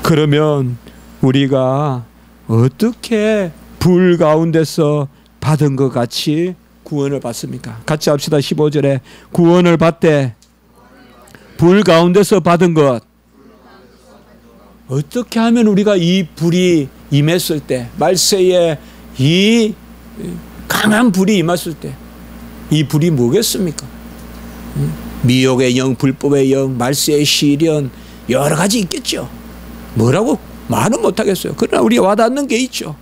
그러면 우리가 어떻게 불 가운데서 받은 것 같이 구원을 받습니까? 같이 합시다. 15절에 구원을 받되 불 가운데서 받은 것. 어떻게 하면 우리가 이 불이 임했을 때, 말세에 이 강한 불이 임했을 때, 이 불이 뭐겠습니까? 미혹의 영, 불법의 영, 말세의 시련, 여러 가지 있겠죠. 뭐라고 말은 못하겠어요. 그러나 우리가 와닿는 게 있죠.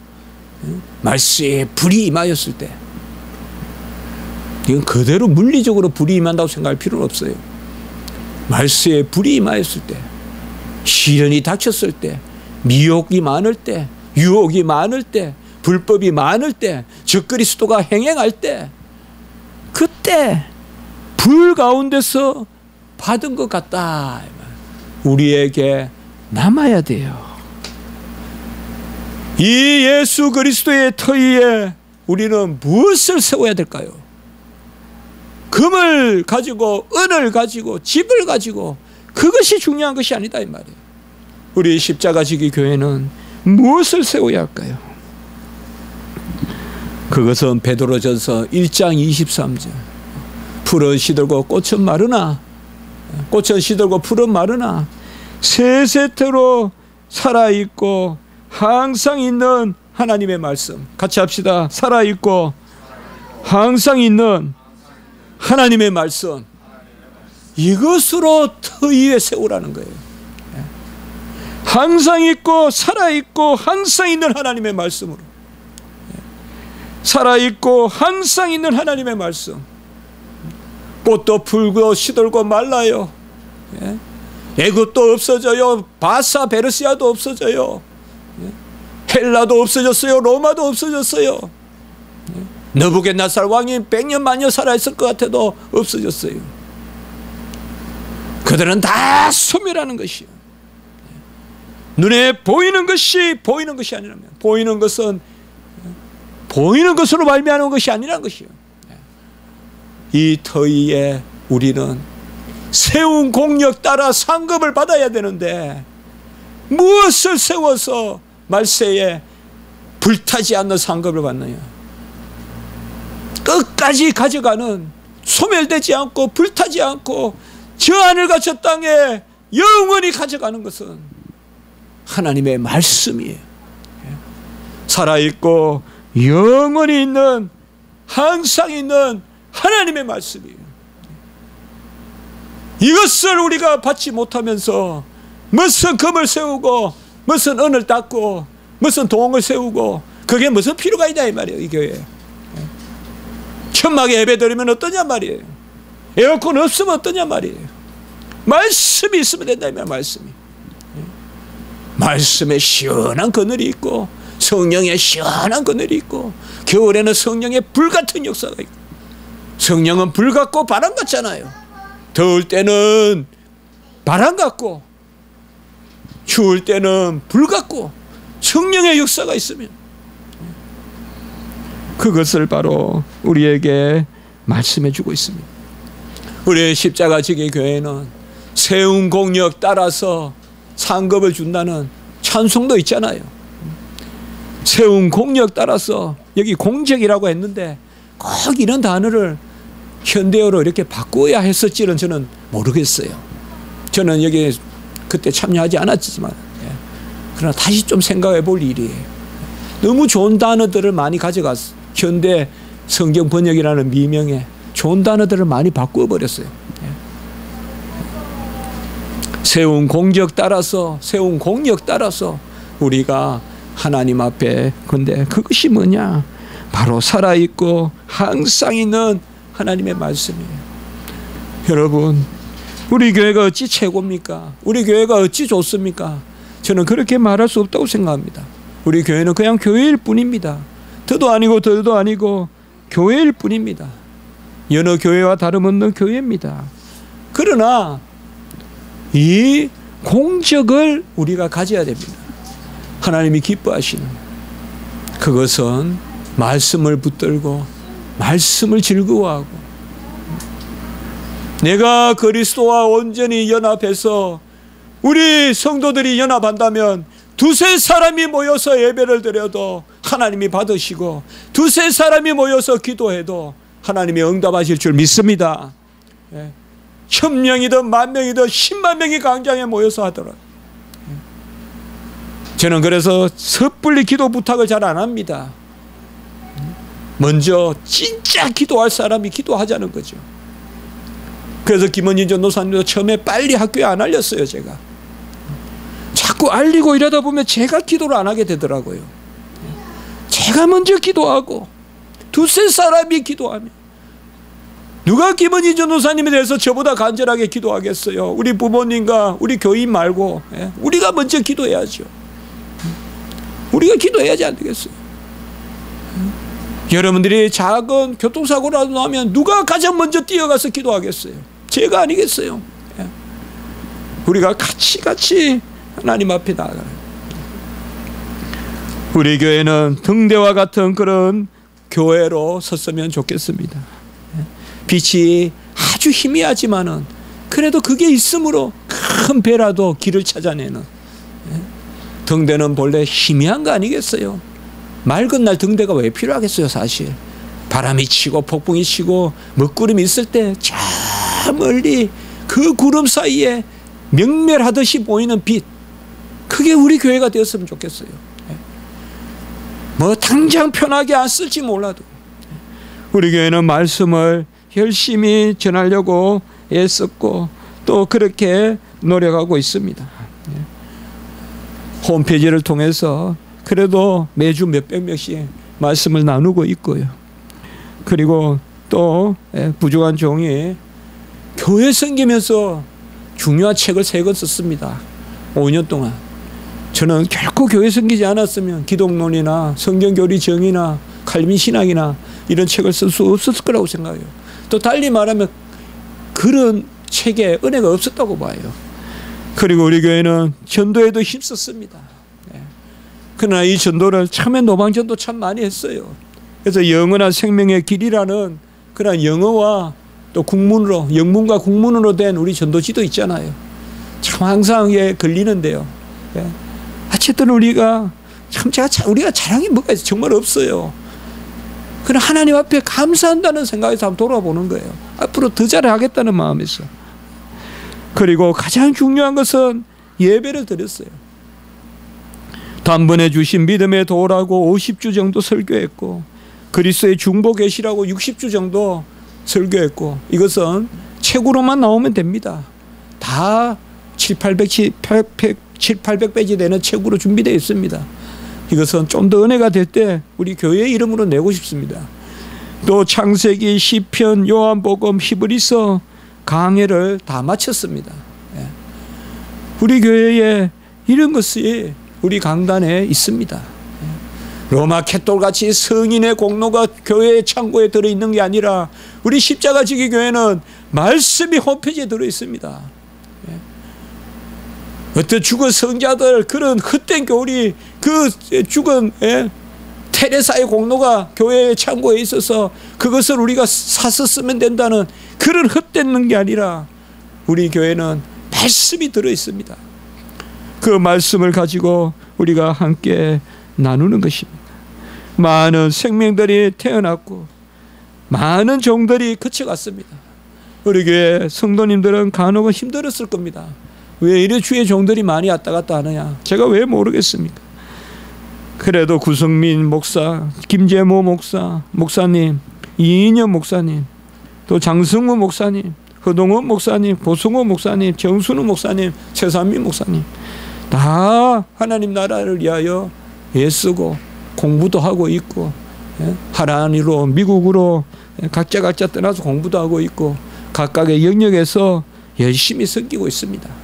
말세에 불이 임하였을 때 이건 그대로 물리적으로 불이 임한다고 생각할 필요는 없어요. 말세에 불이 임하였을 때, 시련이 닥쳤을 때, 미혹이 많을 때, 유혹이 많을 때, 불법이 많을 때, 적그리스도가 행행할 때, 그때 불 가운데서 받은 것 같다. 우리에게 남아야 돼요. 이 예수 그리스도의 터위에 우리는 무엇을 세워야 될까요? 금을 가지고, 은을 가지고, 집을 가지고, 그것이 중요한 것이 아니다 이 말이에요. 우리 십자가 지기 교회는 무엇을 세워야 할까요? 그것은 베드로전서 1장 23절. 풀은 시들고 꽃은 마르나, 꽃은 시들고 풀은 마르나 세세토록 살아있고 항상 있는 하나님의 말씀. 같이 합시다. 살아있고 항상 있는 하나님의 말씀, 이것으로 터 위에 세우라는 거예요. 항상 있고 살아있고 항상 있는 하나님의 말씀으로, 살아있고 항상 있는 하나님의 말씀. 꽃도 풀고 시들고 말라요. 애굽도 없어져요. 바사 베르시아도 없어져요. 헬라도 없어졌어요. 로마도 없어졌어요. 느부갓네살 왕이 100년 만년 살아있을 것 같아도 없어졌어요. 그들은 다 소멸하는 것이요. 눈에 보이는 것이 보이는 것이 아니라면, 보이는 것은 보이는 것으로 말미암은 것이 아니라는 것이요. 이 터위에 우리는 세운 공력 따라 상급을 받아야 되는데, 무엇을 세워서 말세에 불타지 않는 상급을 받느냐? 끝까지 가져가는, 소멸되지 않고 불타지 않고 저 하늘과 저 땅에 영원히 가져가는 것은 하나님의 말씀이에요. 살아있고 영원히 있는, 항상 있는 하나님의 말씀이에요. 이것을 우리가 받지 못하면서 무슨 금을 세우고 무슨 은을 닦고 무슨 동을 세우고, 그게 무슨 필요가 있냐 이 말이에요. 이 교회에 천막에 예배 드리면 어떠냐 말이에요. 에어컨 없으면 어떠냐 말이에요. 말씀이 있으면 된다 이 말이에요. 말씀이, 말씀에 시원한 그늘이 있고 성령에 시원한 그늘이 있고, 겨울에는 성령의 불같은 역사가 있고, 성령은 불 같고 바람 같잖아요. 더울 때는 바람 같고 추울 때는 불 같고, 성령의 역사가 있으면 그것을 바로 우리에게 말씀해 주고 있습니다. 우리의 십자가 지기 교회는 세운 공력 따라서 상급을 준다는 찬송도 있잖아요. 세운 공력 따라서, 여기 공적이라고 했는데 꼭 이런 단어를 현대어로 이렇게 바꾸어야 했을지는 저는 모르겠어요. 저는 여기 그때 참여하지 않았지만, 그러나 다시 좀 생각해 볼 일이에요. 너무 좋은 단어들을 많이 가져갔어. 현대 성경 번역이라는 미명에 좋은 단어들을 많이 바꾸어 버렸어요. 세운 공적 따라서, 세운 공력 따라서 우리가 하나님 앞에, 근데 그것이 뭐냐? 바로 살아있고 항상 있는 하나님의 말씀이에요. 여러분, 우리 교회가 어찌 최고입니까? 우리 교회가 어찌 좋습니까? 저는 그렇게 말할 수 없다고 생각합니다. 우리 교회는 그냥 교회일 뿐입니다. 더도 아니고 덜도 아니고 교회일 뿐입니다. 여러 교회와 다름없는 교회입니다. 그러나 이 공적을 우리가 가져야 됩니다. 하나님이 기뻐하시는, 그것은 말씀을 붙들고 말씀을 즐거워하고, 내가 그리스도와 온전히 연합해서, 우리 성도들이 연합한다면 두세 사람이 모여서 예배를 드려도 하나님이 받으시고, 두세 사람이 모여서 기도해도 하나님이 응답하실 줄 믿습니다. 1000명이든 10,000명이든 10만 명이 광장에 모여서 하더라도, 저는 그래서 섣불리 기도 부탁을 잘 안 합니다. 먼저 진짜 기도할 사람이 기도하자는 거죠. 그래서 김원진 전도사님도 처음에 빨리 학교에 안 알렸어요. 제가 자꾸 알리고 이러다 보면 제가 기도를 안 하게 되더라고요. 제가 먼저 기도하고 두세 사람이 기도하면 누가 김은희 전도사님에 대해서 저보다 간절하게 기도하겠어요? 우리 부모님과 우리 교인 말고 우리가 먼저 기도해야죠. 우리가 기도해야지 안 되겠어요? 여러분들이 작은 교통사고라도 나면 누가 가장 먼저 뛰어가서 기도하겠어요? 제가 아니겠어요? 우리가 같이 하나님 앞에 나아가는, 우리 교회는 등대와 같은 그런 교회로 섰으면 좋겠습니다. 빛이 아주 희미하지만은 그래도 그게 있으므로 큰 배라도 길을 찾아내는, 등대는 본래 희미한 거 아니겠어요? 맑은 날 등대가 왜 필요하겠어요? 사실 바람이 치고 폭풍이 치고 먹구름이 있을 때 저 멀리 그 구름 사이에 명멸하듯이 보이는 빛, 그게 우리 교회가 되었으면 좋겠어요. 뭐 당장 편하게 안 쓸지 몰라도 우리 교회는 말씀을 열심히 전하려고 애썼고 또 그렇게 노력하고 있습니다. 홈페이지를 통해서 그래도 매주 몇백 명씩 말씀을 나누고 있고요. 그리고 또 부족한 종이 교회 섬기면서 중요한 책을 3권 썼습니다. 5년 동안. 저는 결코 교회 섬기지 않았으면 기독론이나 성경교리 정의나 칼빈 신학이나 이런 책을 쓸 수 없었을 거라고 생각해요. 또 달리 말하면 그런 책에 은혜가 없었다고 봐요. 그리고 우리 교회는 전도에도 힘썼습니다. 그러나 이 전도를 처음에 노방전도 참 많이 했어요. 그래서 영어나 생명의 길이라는 그런 영어와 또 국문으로, 영문과 국문으로 된 우리 전도지도 있잖아요. 참 항상 걸리는데요. 어쨌든 우리가 우리가 자랑이 뭐가 있어요? 정말 없어요. 그러나 하나님 앞에 감사한다는 생각에서 한번 돌아보는 거예요. 앞으로 더 잘하겠다는 마음에서. 그리고 가장 중요한 것은 예배를 드렸어요. 단번에 주신 믿음의 도라고 50주 정도 설교했고, 그리스도의 중보 계시라고 60주 정도 설교했고, 이것은 책으로만 나오면 됩니다. 다 700페이지 되는 책으로 준비되어 있습니다. 이것은 좀 더 은혜가 될 때 우리 교회의 이름으로 내고 싶습니다. 또 창세기, 시편, 요한복음, 히브리서 강해를 다 마쳤습니다. 우리 교회에 이런 것이 우리 강단에 있습니다. 로마 캐톨같이 성인의 공로가 교회의 창고에 들어있는 게 아니라 우리 십자가지기 교회는 말씀이 홈페이지에 들어있습니다. 어떤 죽은 성자들, 그런 헛된 교리, 그 죽은 테레사의 공로가 교회의 창고에 있어서 그것을 우리가 사서 쓰면 된다는 그런 헛된 게 아니라 우리 교회는 말씀이 들어있습니다. 그 말씀을 가지고 우리가 함께 나누는 것입니다. 많은 생명들이 태어났고 많은 종들이 그쳐갔습니다. 우리 교회 성도님들은 간혹은 힘들었을 겁니다. 왜 이래 주의 종들이 많이 왔다 갔다 하느냐, 제가 왜 모르겠습니까? 그래도 구성민 목사, 김재모 목사님, 이인영 목사님, 또 장성우 목사님, 허동원 목사님, 보승호 목사님, 정순우 목사님, 최삼민 목사님 다 하나님 나라를 위하여 애쓰고 공부도 하고 있고, 하란으로 미국으로 각자 떠나서 공부도 하고 있고 각각의 영역에서 열심히 섬기고 있습니다.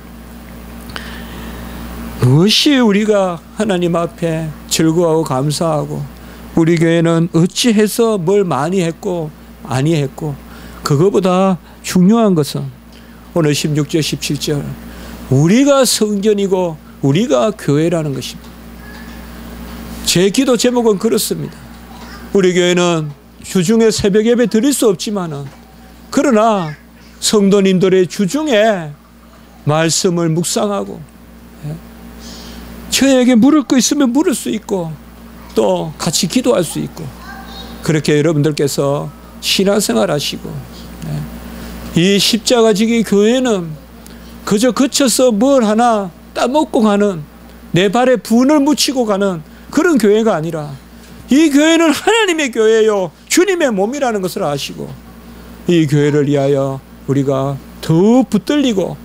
무엇이 우리가 하나님 앞에 즐거워하고 감사하고 우리 교회는 어찌해서 뭘 많이 했고 아니 했고, 그거보다 중요한 것은 오늘 16절 17절 우리가 성전이고 우리가 교회라는 것입니다. 제 기도 제목은 그렇습니다. 우리 교회는 주중에 새벽 예배 드릴 수 없지만은, 그러나 성도님들의 주중에 말씀을 묵상하고 저에게 물을 거 있으면 물을 수 있고 또 같이 기도할 수 있고, 그렇게 여러분들께서 신앙생활 하시고, 이 십자가지기 교회는 그저 그쳐서 뭘 하나 따먹고 가는, 내 발에 분을 묻히고 가는 그런 교회가 아니라 이 교회는 하나님의 교회요 주님의 몸이라는 것을 아시고, 이 교회를 위하여 우리가 더욱 붙들리고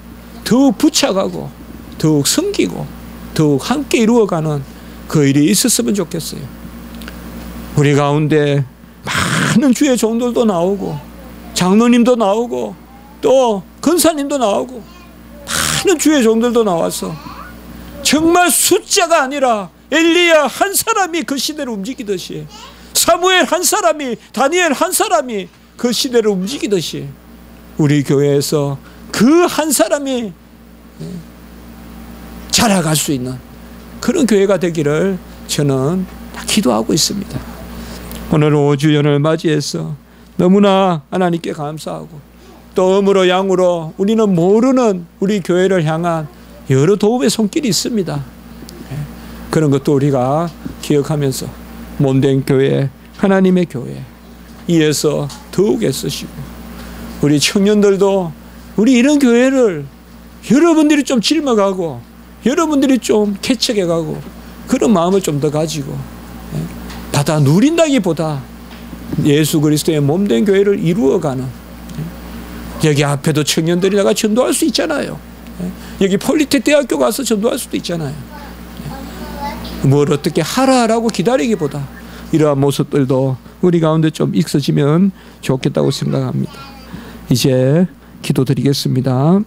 더욱 부착하고 더욱 섬기고 더욱 함께 이루어가는 그 일이 있었으면 좋겠어요. 우리 가운데 많은 주의 종들도 나오고 장로님도 나오고 또 권사님도 나오고 많은 주의 종들도 나와서 정말 숫자가 아니라 엘리야 한 사람이 그 시대를 움직이듯이, 사무엘 한 사람이, 다니엘 한 사람이 그 시대를 움직이듯이 우리 교회에서 그 한 사람이 자라갈 수 있는 그런 교회가 되기를 저는 기도하고 있습니다. 오늘 5주년을 맞이해서 너무나 하나님께 감사하고 또 음으로 양으로 우리는 모르는 우리 교회를 향한 여러 도움의 손길이 있습니다. 그런 것도 우리가 기억하면서 몸된 교회, 하나님의 교회 이에서 더욱 애쓰시고, 우리 청년들도 우리 이런 교회를 여러분들이 좀 짊어가고 여러분들이 좀 개척해가고 그런 마음을 좀 더 가지고 받아 누린다기보다 예수 그리스도의 몸된 교회를 이루어가는, 여기 앞에도 청년들이 나가 전도할 수 있잖아요. 여기 폴리텍 대학교 가서 전도할 수도 있잖아요. 뭘 어떻게 하라라고 기다리기보다 이러한 모습들도 우리 가운데 좀 있어지면 좋겠다고 생각합니다. 이제 기도드리겠습니다.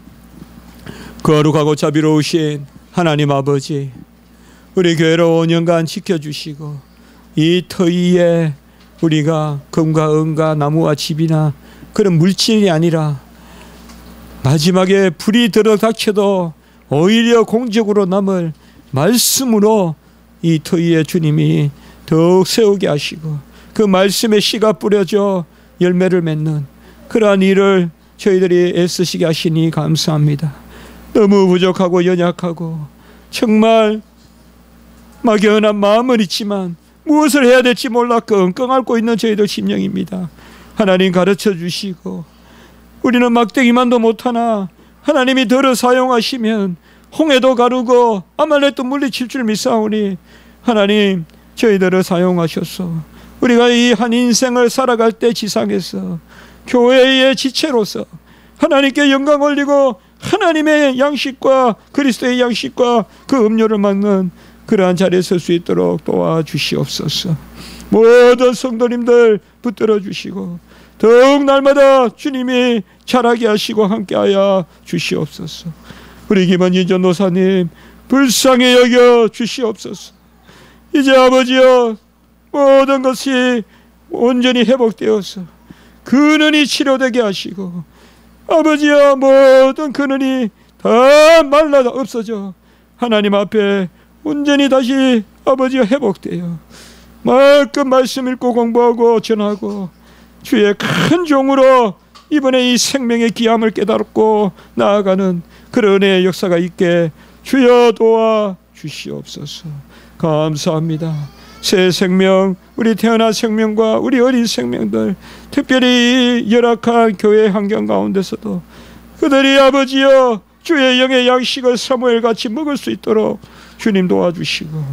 거룩하고 자비로우신 하나님 아버지, 우리 교회를 5년간 지켜주시고 이 터위에 우리가 금과 은과 나무와 집이나 그런 물질이 아니라 마지막에 불이 들어닥쳐도 오히려 공적으로 남을 말씀으로 이 터위에 주님이 더욱 세우게 하시고 그 말씀에 씨가 뿌려져 열매를 맺는 그러한 일을 저희들이 애쓰시게 하시니 감사합니다. 너무 부족하고 연약하고 정말 막연한 마음은 있지만 무엇을 해야 될지 몰라 끙끙 앓고 있는 저희들 심령입니다. 하나님 가르쳐 주시고, 우리는 막대기만도 못하나 하나님이 덜어 사용하시면 홍해도 가르고 아말렉도 물리칠 줄 믿사오니 하나님 저희들을 사용하셔서 우리가 이 한 인생을 살아갈 때 지상에서 교회의 지체로서 하나님께 영광 올리고 하나님의 양식과 그리스도의 양식과 그 음료를 먹는 그러한 자리에 설 수 있도록 도와주시옵소서. 모든 성도님들 붙들어 주시고 더욱 날마다 주님이 자라게 하시고 함께하여 주시옵소서. 우리 김원진 전도사님 불쌍히 여겨 주시옵소서. 이제 아버지여 모든 것이 온전히 회복되어서 근원이 치료되게 하시고, 아버지여 모든 근원이 다 말라 없어져 하나님 앞에 온전히 다시 아버지여 회복되어 말끔 말씀 읽고 공부하고 전하고 주의 큰 종으로 이번에 이 생명의 귀함을 깨닫고 나아가는 그런 은혜의 역사가 있게 주여 도와 주시옵소서. 감사합니다. 새 생명, 우리 태어난 생명과 우리 어린 생명들, 특별히 열악한 교회 환경 가운데서도 그들이 아버지여 주의 영의 양식을 사무엘같이 먹을 수 있도록 주님 도와주시고,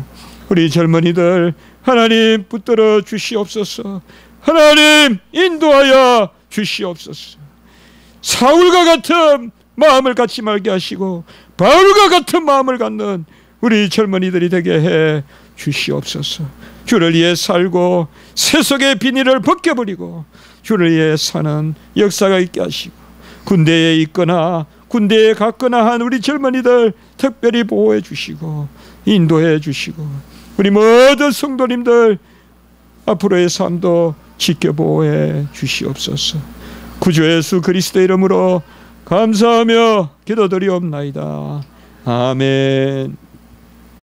우리 젊은이들 하나님 붙들어 주시옵소서. 하나님 인도하여 주시옵소서. 사울과 같은 마음을 갖지 말게 하시고 바울과 같은 마음을 갖는 우리 젊은이들이 되게 해 주시옵소서. 주를 위해 살고 세속의 비닐을 벗겨버리고 주를 위해 사는 역사가 있게 하시고, 군대에 있거나 군대에 갔거나 한 우리 젊은이들 특별히 보호해 주시고 인도해 주시고, 우리 모든 성도님들 앞으로의 삶도 지켜보호해 주시옵소서. 구주 예수 그리스도의 이름으로 감사하며 기도드리옵나이다. 아멘.